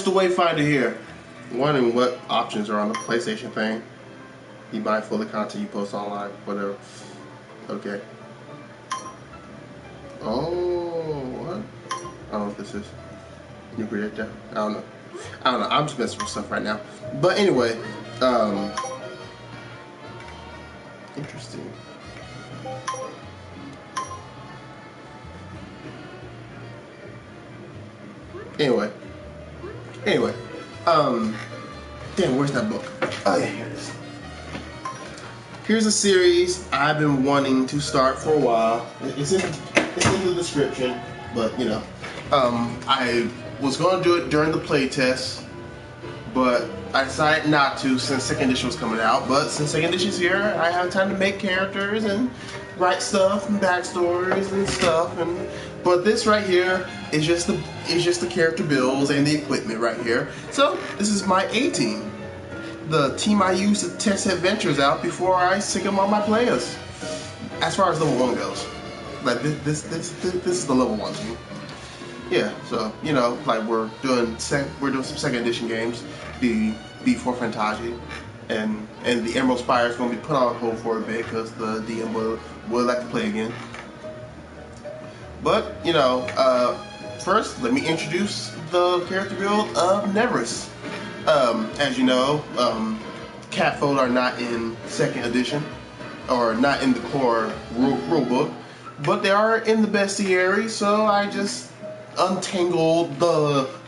the wayfinder here. Wondering what options are on the PlayStation thing. Be mindful of the content you post online, whatever. Okay. Oh, what? I don't know what this is. New projector? I don't know. I'm just messing with stuff right now. But anyway, interesting. Anyway, damn, where's that book? Oh yeah, here it is. Here's a series I've been wanting to start for a while. It's in the description, but you know, I was going to do it during the playtest, but I decided not to since second edition was coming out. But since second edition's here, I have time to make characters and write stuff and backstories and stuff. But this right here is just the character builds and the equipment right here. So this is my A team, the team I use to test adventures out before I sync them on my players. As far as level 1 goes, like this is the level 1 team. Yeah, so you know, like we're doing some second edition games, the Pathfinders, and the Emerald Spire is going to be put on hold for a bit because the DM would like to play again. But you know, first let me introduce the character build of Neverus. As you know, catfolk are not in second edition, or not in the core rulebook, but they are in the bestiary. So I just untangled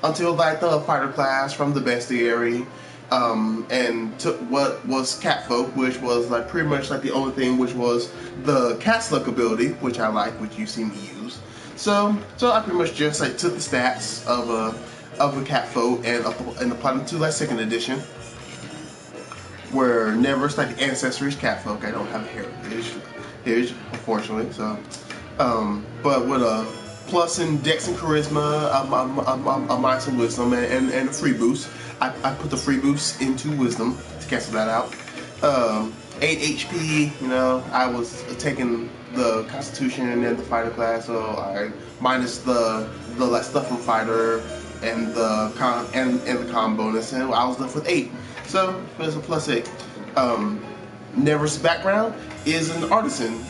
until like the fighter class from the bestiary, and took what was catfolk, which was like pretty much like the only thing, which was the cat luck ability, which I like, which you see me use. So I pretty much just like took the stats of a catfolk and applied them to like second edition, where Neverus like the ancestry is catfolk. I don't have a heritage, unfortunately. So, but with a plus in Dex and Charisma, a minus in Wisdom, and a free boost. I put the free boost into Wisdom to cancel that out. 8 HP, you know, I was taking the Constitution and the Fighter class, so I minus the like stuff from Fighter and the con bonus, and I was left with 8. So there's a plus 8. Neverus' background is an artisan.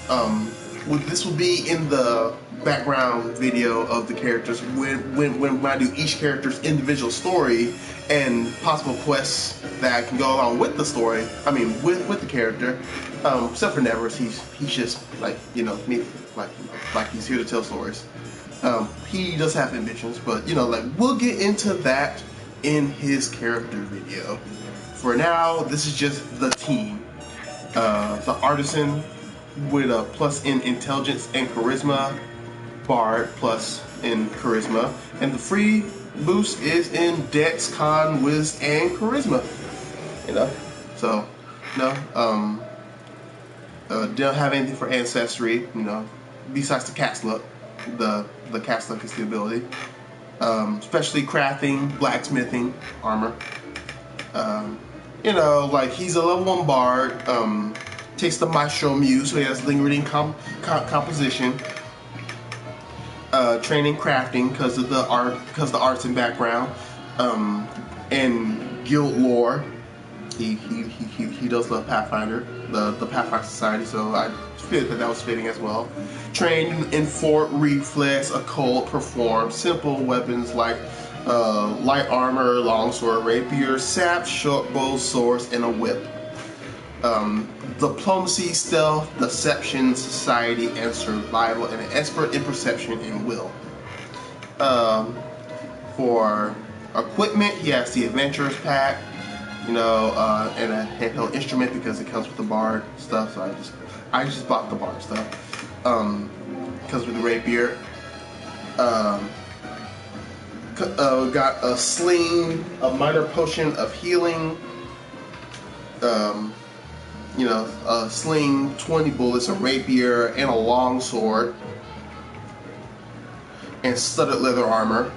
This will be in the background video of the characters when I do each character's individual story and possible quests that can go along with the story. I mean, with the character. Except for Neverus, he's just like, you know, me, like he's here to tell stories. He does have ambitions, but you know, like we'll get into that in his character video. For now, this is just the team. The artisan with a plus in intelligence and charisma, bard plus in charisma, and the free boost is in dex, con, wiz, and charisma. You know, so no, don't have anything for ancestry. You know, besides the cat's luck. The cat's luck is the ability, especially crafting, blacksmithing, armor. You know, like he's a level 1 bard. Takes the Maestro Muse, so he has lingering composition. Training crafting because of the arts and background, and guild lore. He does love Pathfinder, the Pathfinder Society, so I feel that was fitting as well. Trained in fort, reflex, occult, perform, simple weapons like light armor, longsword, rapier, sap, short bow, swords, and a whip. Diplomacy, stealth, deception, society, and survival, and an expert in perception and will. For equipment, he has the Adventurers Pack, you know, and a handheld instrument because it comes with the bard stuff. So I just bought the bard stuff. Comes with the rapier. Got a sling, a minor potion of healing. You know, a sling, 20 bullets, a rapier, and a long sword, and studded leather armor.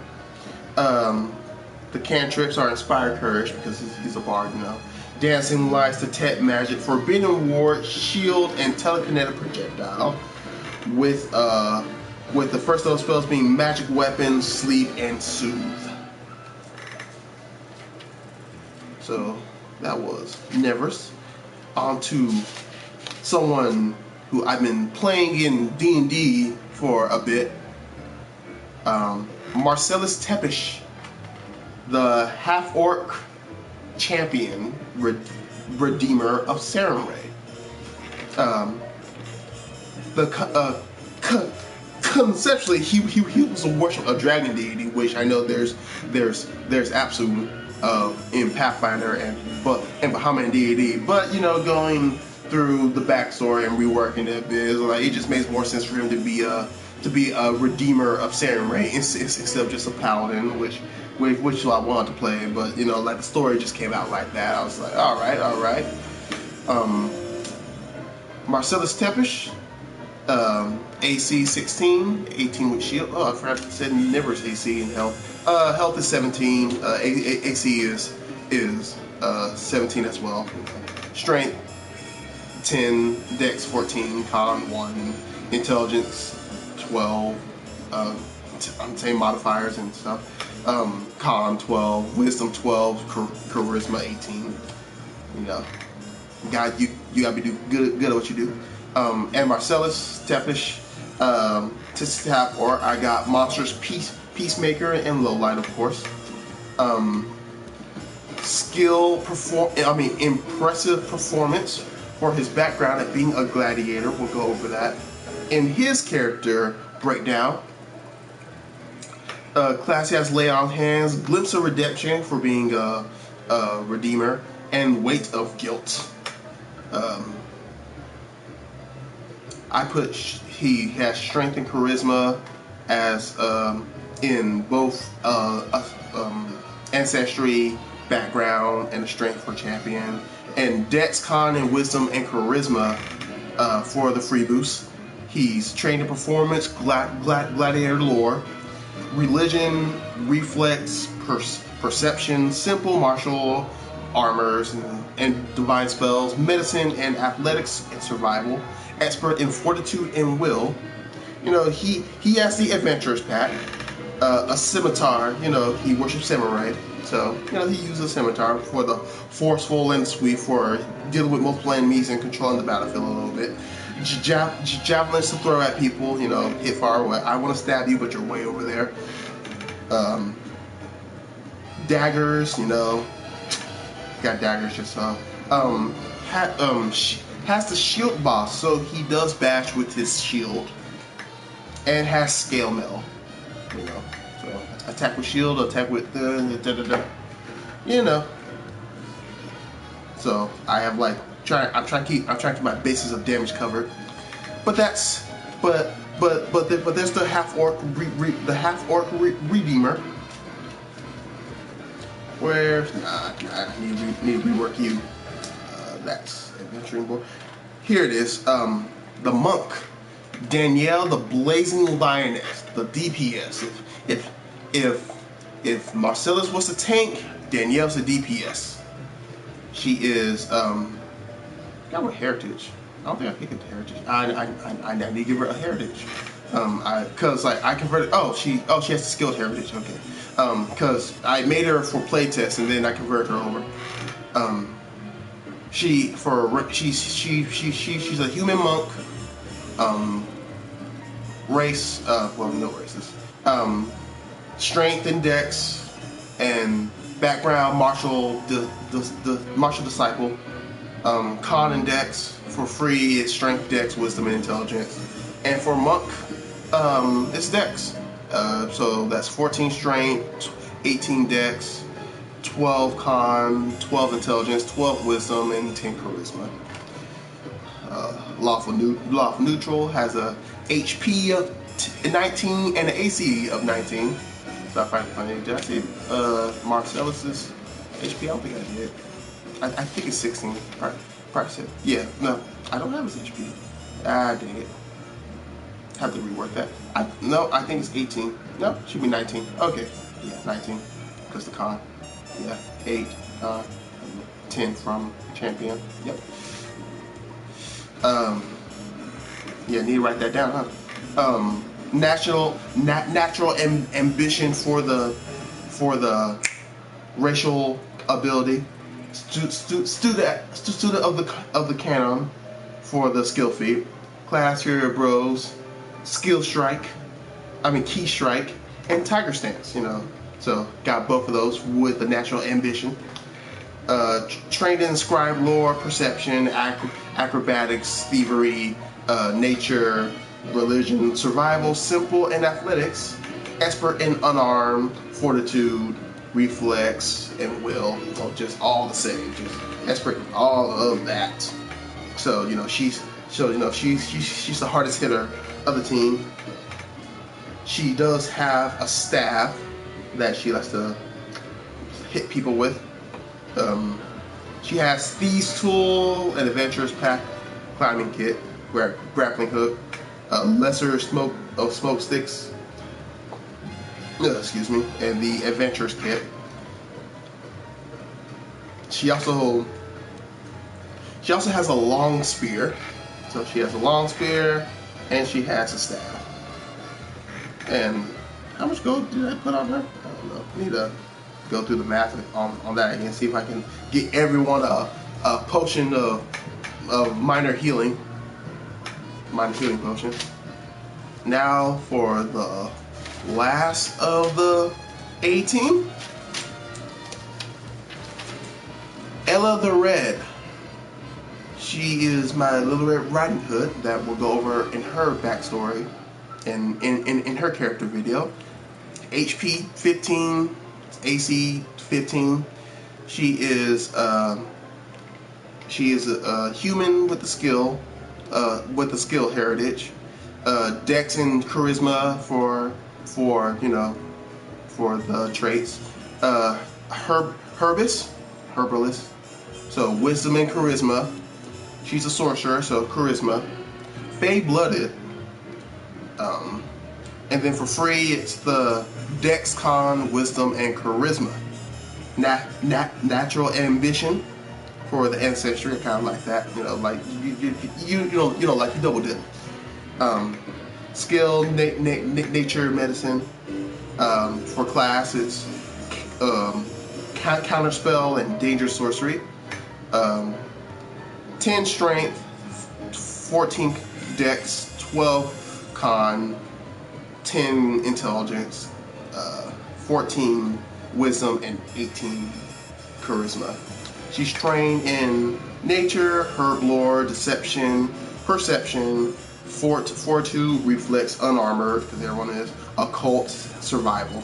The cantrips are inspired courage because he's a bard, you know. Dancing lights, detect magic, forbidden ward, shield, and telekinetic projectile. With the first of those spells being magic weapons, sleep, and soothe. So that was Nevers. On to someone who I've been playing in D&D for a bit. Marcellus Tepish, the half-orc champion redeemer of Sarenrae. Conceptually, he was a dragon deity, which I know there's absolute in Pathfinder and Bahamut and D&D, but you know, going through the backstory and reworking it, it just makes more sense for him to be a redeemer of Sarenrae instead of just a paladin, which I wanted to play, but you know, like the story just came out like that. I was like, all right. Marcellus Tepish, AC 16, 18 with shield. Oh, I forgot to say Nevers AC in health. Health is 17. AC is 17 as well. Strength 10, Dex 14, Con 1, Intelligence 12. I'm saying modifiers and stuff. Con 12, Wisdom 12, Charisma 18. You know, God, you gotta be good at what you do. And Marcellus Tepish, to tap, or I got Monsters Peacemaker and Lowlight, of course. Impressive performance for his background at being a gladiator. We'll go over that in his character breakdown. Classy has Lay on Hands, Glimpse of Redemption for being a redeemer, and Weight of Guilt. I put he has Strength and Charisma as in both Ancestry background and a Strength for Champion, and Dex, Con, and Wisdom and Charisma for the free boost. He's trained in Performance, Gladiator Lore, Religion, Reflex, Perception, Simple Martial Armors and Divine Spells, Medicine and Athletics and Survival, Expert in Fortitude and Will. You know, he has the Adventurers pack, a Scimitar. You know, he worships samurai, so you know he uses a Scimitar for the forceful and sweet for dealing with multiple enemies and controlling the battlefield a little bit. Javelins to throw at people, you know, hit far away. I want to stab you, but you're way over there. Daggers, you know, got daggers just so. Has the shield boss, so he does bash with his shield, and has scale mail, you know. So attack with shield, attack with you know. So I have like I'm trying to keep my bases of damage covered, but there's the half orc redeemer, where I need to rework you. That's adventuring board. Here it is. The monk, Danielle, the blazing lioness, the DPS. If Marcellus was a tank, Danielle's a DPS. She is got what heritage? I don't think I picked a heritage. I need to give her a heritage. Cause like I converted. She has the skilled heritage. Okay. Cause I made her for playtest and then I converted her over. She's a human monk. Race. Well, no races. Strength and Dex, and background martial. The martial disciple. Con and Dex for free. It's Strength, Dex, Wisdom, and Intelligence. And for monk, it's Dex. So that's 14 Strength, 18 Dex, 12 Con, 12 Intelligence, 12 Wisdom, and 10 Charisma. Lawful Neutral has a HP of 19 and an AC of 19. So I find it funny. Did I say Marcellus's HP? I don't think I did. I think it's 16. Probably said. Yeah, no, I don't have his HP. Ah, dang it. Have to rework that. I think it's 18. No, it should be 19. Okay, yeah, 19. Because the con. Yeah, 8, 10 from champion. Yep. Yeah, need to write that down, huh? Natural ambition for the racial ability. student of the canon for the skill feat. Class Hero Bros, Skill Strike, Key Strike, and Tiger Stance. So got both of those with the natural ambition. Trained in scribe lore, perception, acrobatics, thievery, nature, religion, survival, simple, and athletics. Expert in unarmed, fortitude, reflex, and will. So just all the same, just expert in all of that. So she's the hardest hitter of the team. She does have a staff that she likes to hit people with. She has Thieves Tool, an Adventurer's Pack climbing kit, grappling hook, lesser smoke sticks, and the Adventurer's kit. She also has a long spear. So she has a long spear and she has a staff. And how much gold did I put on her? I don't know. I need to go through the math on that again, see if I can get everyone a potion of minor healing potion. Now for the last of the A team, Ella the Red. She is my Little Red Riding Hood that we'll go over in her backstory and in her character video. HP 15, AC 15. She is a human with the skill heritage. Dex and charisma for the traits. Herbalist. So wisdom and charisma. She's a sorcerer, so charisma. Fey blooded. And then for free, it's the Dex, Con, wisdom, and charisma. Natural ambition for the ancestry. I kind of like that. Like you don't like you double dip. Skill, nature, medicine. For class, it's counterspell and dangerous sorcery. 10 strength, 14 dex, 12 con, 10 intelligence, 14 wisdom, and 18 charisma. She's trained in nature, herb lore, deception, perception, fortitude, reflex, unarmored, because everyone is, occult, survival,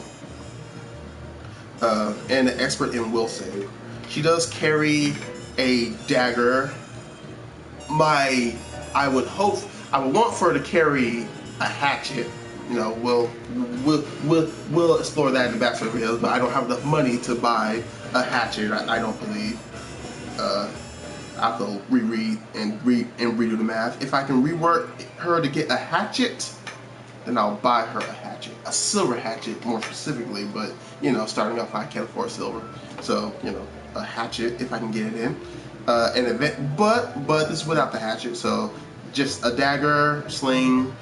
and an expert in will save. She does carry a dagger. I would want for her to carry a hatchet. We'll explore that in the backstory videos, but I don't have enough money to buy a hatchet. I don't believe. I have to reread and redo the math. If I can rework her to get a hatchet, then I'll buy her a hatchet, a silver hatchet more specifically. But starting off, I can't afford silver, so a hatchet if I can get it in. An event, but this is without the hatchet. So just a dagger, sling,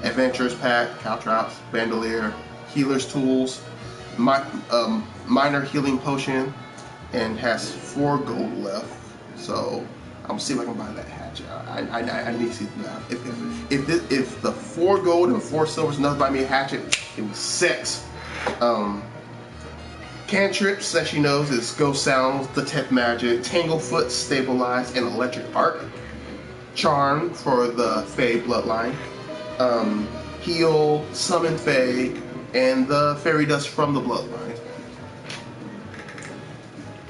adventurer's pack, caltrops, bandolier, healer's tools, minor healing potion, and has 4 gold left. So I'm gonna see if I can buy that hatchet. I need to see that. If the 4 gold and 4 silver is enough to buy me a hatchet, it was 6. Cantrips that she knows is Ghost Sounds, Detect Magic, Tanglefoot, Stabilize, and Electric Arc. Charm for the Fey bloodline. Heal, Summon Fey, and the Fairy Dust from the bloodline.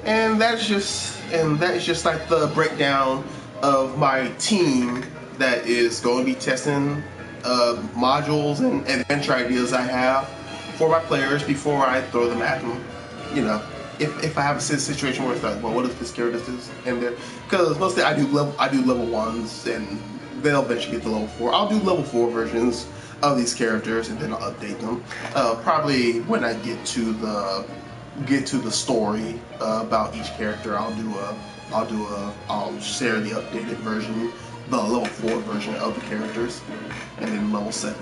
And that's just like the breakdown of my team that is going to be testing modules and adventure ideas I have for my players before I throw them at them. If I have a situation where it's like, well, what if this character is in there? Because mostly I do level 1s, and they'll eventually get to level 4. I'll do level 4 versions of these characters, and then I'll update them. Probably when I get to the story about each character, I'll share the updated version, the level 4 version of the characters, and then level 7.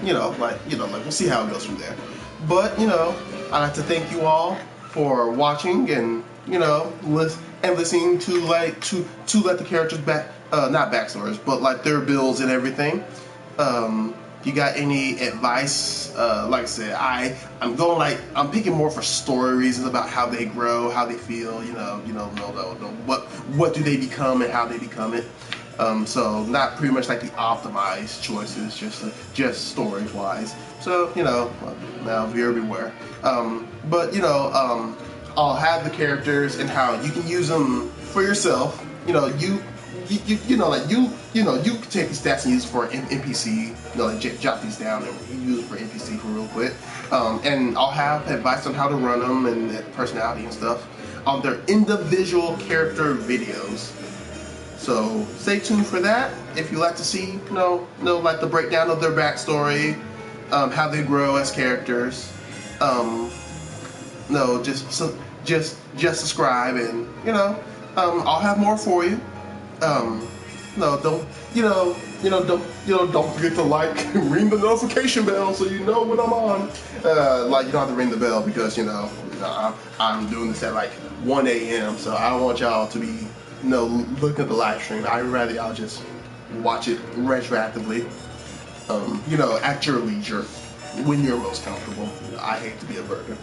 We'll see how it goes from there. But I'd like to thank you all for watching and you know, and listening to like to let the characters back, not backstories, but like their builds and everything. You got any advice? Like I said, I'm picking more for story reasons about how they grow, how they feel. What do they become and how they become it. So not pretty much like the optimized choices, just story wise. So now viewer beware. But I'll have the characters and how you can use them for yourself. You can take these stats and use it for an NPC. Like jot these down and use it for NPC for real quick. And I'll have advice on how to run them and their personality and stuff on their individual character videos. So stay tuned for that if you like to see, like the breakdown of their backstory, how they grow as characters. Just subscribe and I'll have more for you. No, don't forget to like and ring the notification bell so you know when I'm on. Like you don't have to ring the bell because I'm doing this at like 1 a.m. so I don't want y'all to be looking at the live stream. I'd rather y'all just watch it retroactively. At your leisure when you're most comfortable. I hate to be a burden.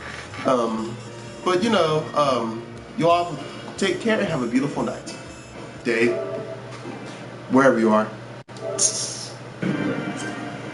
But you all take care and have a beautiful night, day, wherever you are.